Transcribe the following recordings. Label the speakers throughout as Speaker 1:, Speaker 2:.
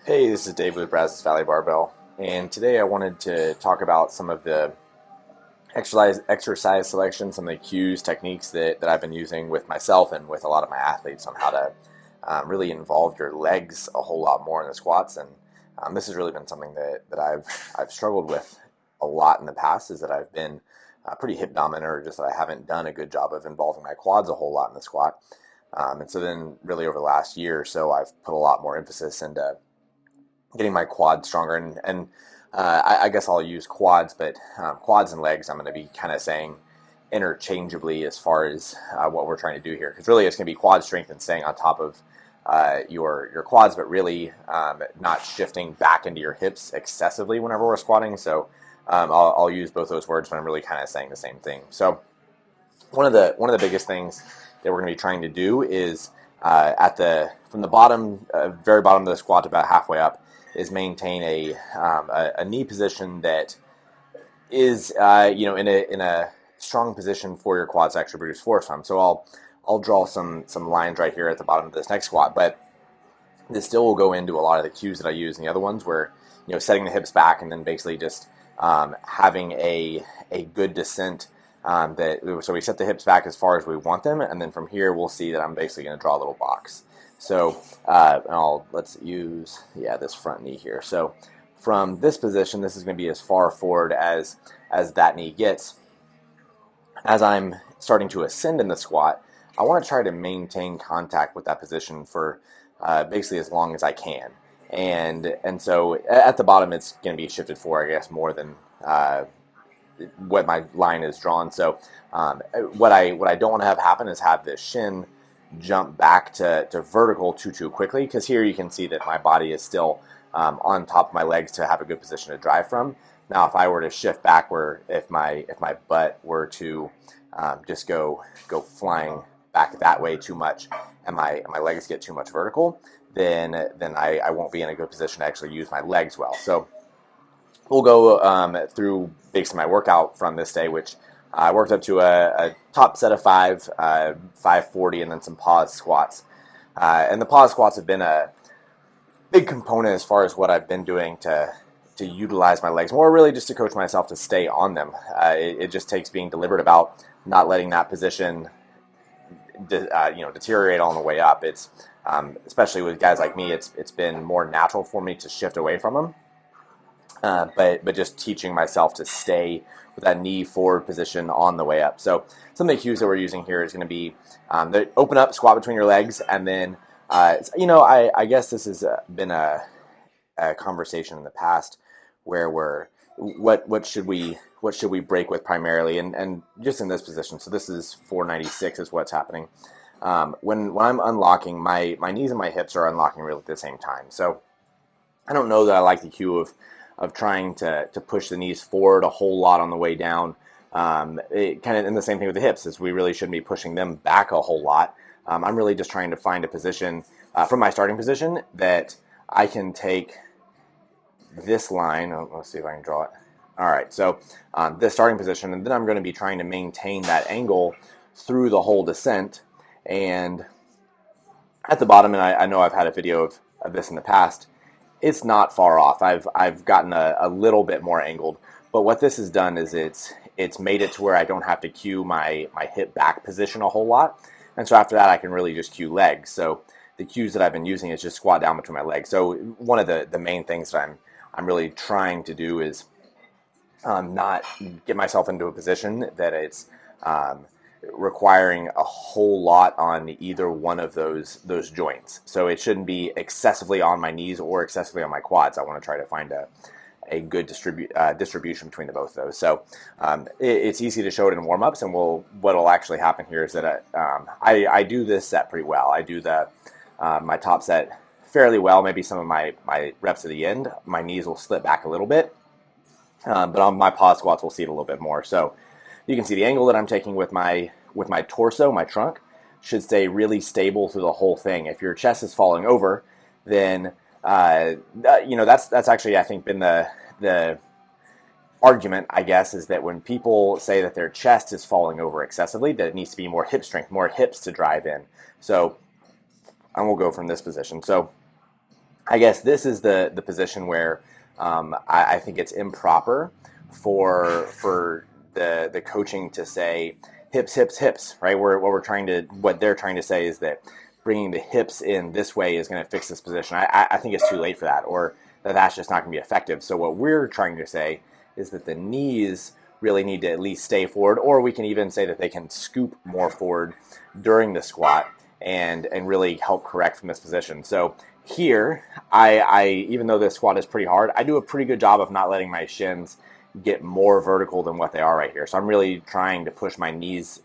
Speaker 1: Hey, this is Dave with Brazos Barbell, and today I wanted to talk about some of the exercise selection, some of the cues, techniques that I've been using with myself and with a lot of my athletes on how to really involve your legs a whole lot more in the squats. And this has really been something that I've struggled with a lot in the past, is that I've been pretty hip dominant, or just that I haven't done a good job of involving my quads a whole lot in the squat. And so then really over the last year or so, I've put a lot more emphasis into getting my quads stronger. And I guess I'll use quads, but quads and legs I'm going to be kind of saying interchangeably as far as what we're trying to do here, because really it's going to be quad strength and staying on top of your quads, but really not shifting back into your hips excessively whenever we're squatting. So I'll use both those words when I'm really kind of saying the same thing. So one of the biggest things that we're going to be trying to do is at the from the bottom, very bottom of the squat to about halfway up, is maintain a knee position that is in a strong position for your quads to actually produce force from. So I'll draw some lines right here at the bottom of this next squat, but this still will go into a lot of the cues that I use in the other ones, where setting the hips back and then basically just having a good descent. So we set the hips back as far as we want them, and then from here we'll see that I'm basically going to draw a little box. So let's use this front knee here. So from this position, this is going to be as far forward as that knee gets. As I'm starting to ascend in the squat, I want to try to maintain contact with that position for basically as long as I can. And so at the bottom, it's going to be shifted forward, I guess, more than what my line is drawn. So what I don't want to have happen is have this shin jump back to vertical too quickly, because here you can see that my body is still on top of my legs to have a good position to drive from. Now, if I were to shift back, where if my butt were to just go flying back that way too much, and my legs get too much vertical, then I won't be in a good position to actually use my legs well. So we'll go through basically my workout from this day, which I worked up to a top set of 540, and then some pause squats. And the pause squats have been a big component as far as what I've been doing to utilize my legs more, really just to coach myself to stay on them. It just takes being deliberate about not letting that position deteriorate on the way up. It's especially with guys like me, it's been more natural for me to shift away from them. But just teaching myself to stay with that knee forward position on the way up. So some of the cues that we're using here is going to be the open up, squat between your legs, and then I guess this has been a conversation in the past where what should we break with primarily, and just in this position. So this is 496 is what's happening. When I'm unlocking, my knees and my hips are unlocking really at the same time. So I don't know that I like the cue of trying to push the knees forward a whole lot on the way down. It kind of, and the same thing with the hips, is we really shouldn't be pushing them back a whole lot. I'm really just trying to find a position from my starting position that I can take this line. Let's see if I can draw it. All right, so this starting position, and then I'm going to be trying to maintain that angle through the whole descent. And at the bottom, and I know I've had a video of this in the past, it's not far off. I've gotten a little bit more angled, but what this has done is it's made it to where I don't have to cue my hip back position a whole lot, and so after that I can really just cue legs. So the cues that I've been using is just squat down between my legs. So one of the main things that I'm really trying to do is not get myself into a position that it's requiring a whole lot on either one of those joints. So it shouldn't be excessively on my knees or excessively on my quads. I want to try to find a good distribution between the both of those. So it's easy to show it in warm-ups, and what'll actually happen here is that I do this set pretty well. I do my top set fairly well. Maybe some of my reps at the end, my knees will slip back a little bit, but on my pause squats, we'll see it a little bit more. So you can see the angle that I'm taking with my torso, my trunk, should stay really stable through the whole thing. If your chest is falling over, then that's actually, I think, been the argument, I guess, is that when people say that their chest is falling over excessively, that it needs to be more hip strength, more hips to drive in. So I will go from this position. So I guess this is the position where I think it's improper for the coaching to say hips, hips, hips, right? What they're trying to say is that bringing the hips in this way is going to fix this position. I think it's too late for that, or that's just not going to be effective. So what we're trying to say is that the knees really need to at least stay forward, or we can even say that they can scoop more forward during the squat and really help correct from this position. So here, I even though this squat is pretty hard, I do a pretty good job of not letting my shins get more vertical than what they are right here. So I'm really trying to push my knees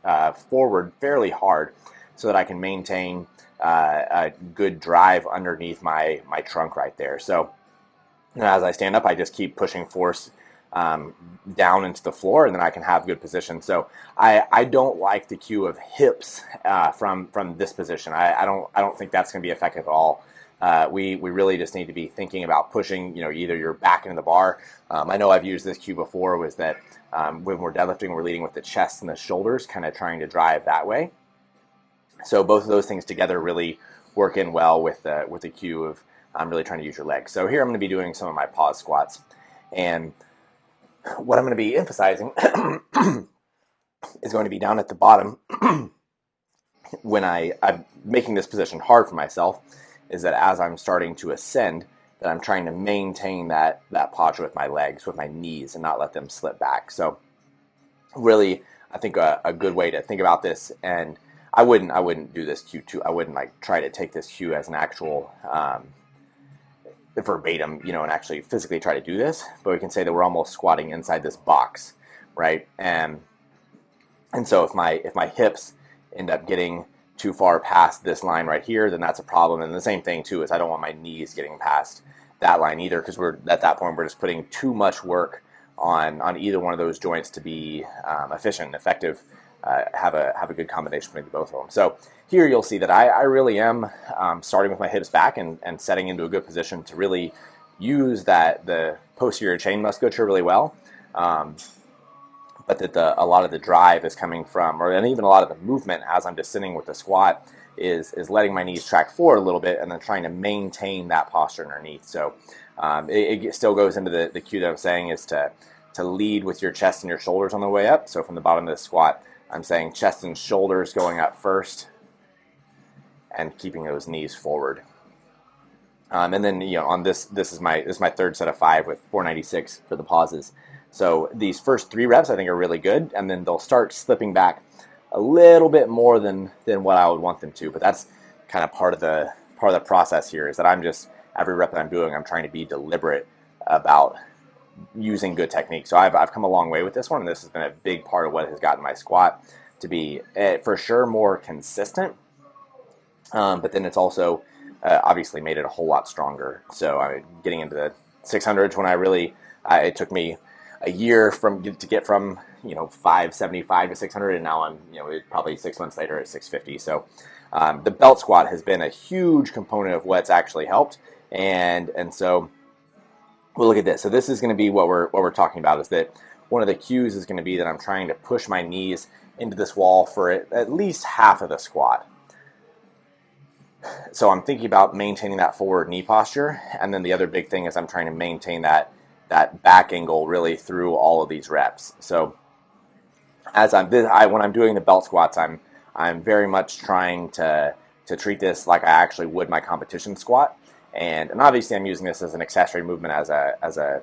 Speaker 1: forward fairly hard so that I can maintain a good drive underneath my trunk right there. So as I stand up, I just keep pushing force down into the floor, and then I can have good position. So I don't like the cue of hips from this position. I don't think that's going to be effective at all. We really just need to be thinking about pushing, either your back into the bar. I know I've used this cue before, was that when we're deadlifting, we're leading with the chest and the shoulders, kind of trying to drive that way. So both of those things together really work in well with the cue of really trying to use your legs. So here I'm going to be doing some of my pause squats, and what I'm going to be emphasizing is going to be down at the bottom when I'm making this position hard for myself, is that as I'm starting to ascend, that I'm trying to maintain that posture with my legs, with my knees, and not let them slip back. So really, I think a good way to think about this, and I wouldn't do this cue too. I wouldn't try to take this cue as an actual verbatim, and actually physically try to do this. But we can say that we're almost squatting inside this box, right? And so if my hips end up getting too far past this line right here, then that's a problem. And the same thing too is I don't want my knees getting past that line either, because we're at that point we're just putting too much work on either one of those joints to be efficient and effective. Have a good combination between both of them. So here you'll see that I really am starting with my hips back and setting into a good position to really use the posterior chain musculature really well. But that a lot of the drive is coming from, and even a lot of the movement as I'm descending with the squat is letting my knees track forward a little bit and then trying to maintain that posture underneath. So it still goes into the cue that I'm saying is to lead with your chest and your shoulders on the way up. So from the bottom of the squat, I'm saying chest and shoulders going up first and keeping those knees forward. And then on this is my third set of 5 with 496 for the pauses. So these first 3 reps I think are really good, and then they'll start slipping back a little bit more than what I would want them to. But that's kind of part of the process here, is that I'm just, every rep that I'm doing, I'm trying to be deliberate about using good technique. So I've come a long way with this one, and this has been a big part of what has gotten my squat to be for sure more consistent. But then it's also obviously made it a whole lot stronger. So getting into the 600s when it took me a year to get from 575 to 600, and now I'm probably 6 months later at 650. So the belt squat has been a huge component of what's actually helped, and so we'll look at this. So this is going to be what we're talking about, is that one of the cues is going to be that I'm trying to push my knees into this wall for at least half of the squat. So I'm thinking about maintaining that forward knee posture, and then the other big thing is I'm trying to maintain that back angle really through all of these reps. So when I'm doing the belt squats, I'm very much trying to treat this like I actually would my competition squat, and obviously I'm using this as an accessory movement as a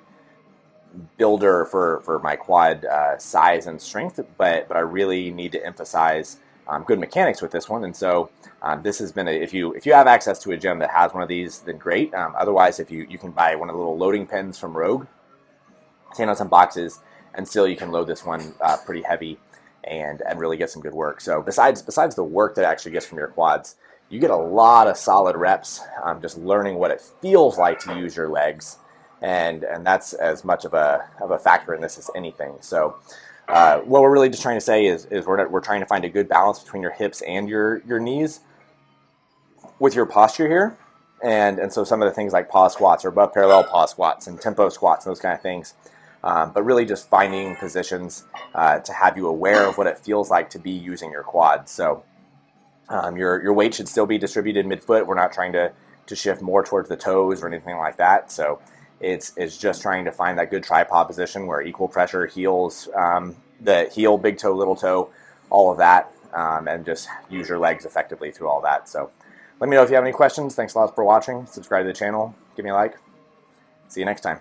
Speaker 1: builder for my quad size and strength, but I really need to emphasize good mechanics with this one. And so this has been if you have access to a gym that has one of these, then great. Otherwise, if you can buy one of the little loading pens from Rogue, stand on some boxes, and still you can load this one pretty heavy and really get some good work. So besides the work that it actually gets from your quads, you get a lot of solid reps just learning what it feels like to use your legs, and that's as much of a factor in this as anything. So what we're really just trying to say is we're trying to find a good balance between your hips and your knees with your posture here. And so some of the things like pause squats or above parallel pause squats and tempo squats and those kind of things. But really just finding positions to have you aware of what it feels like to be using your quads. So your weight should still be distributed midfoot. We're not trying to to shift more towards the toes or anything like that. So it's just trying to find that good tripod position where equal pressure heals the heel, big toe, little toe, all of that, and just use your legs effectively through all that. So let me know if you have any questions. Thanks a lot for watching. Subscribe to the channel. Give me a like. See you next time.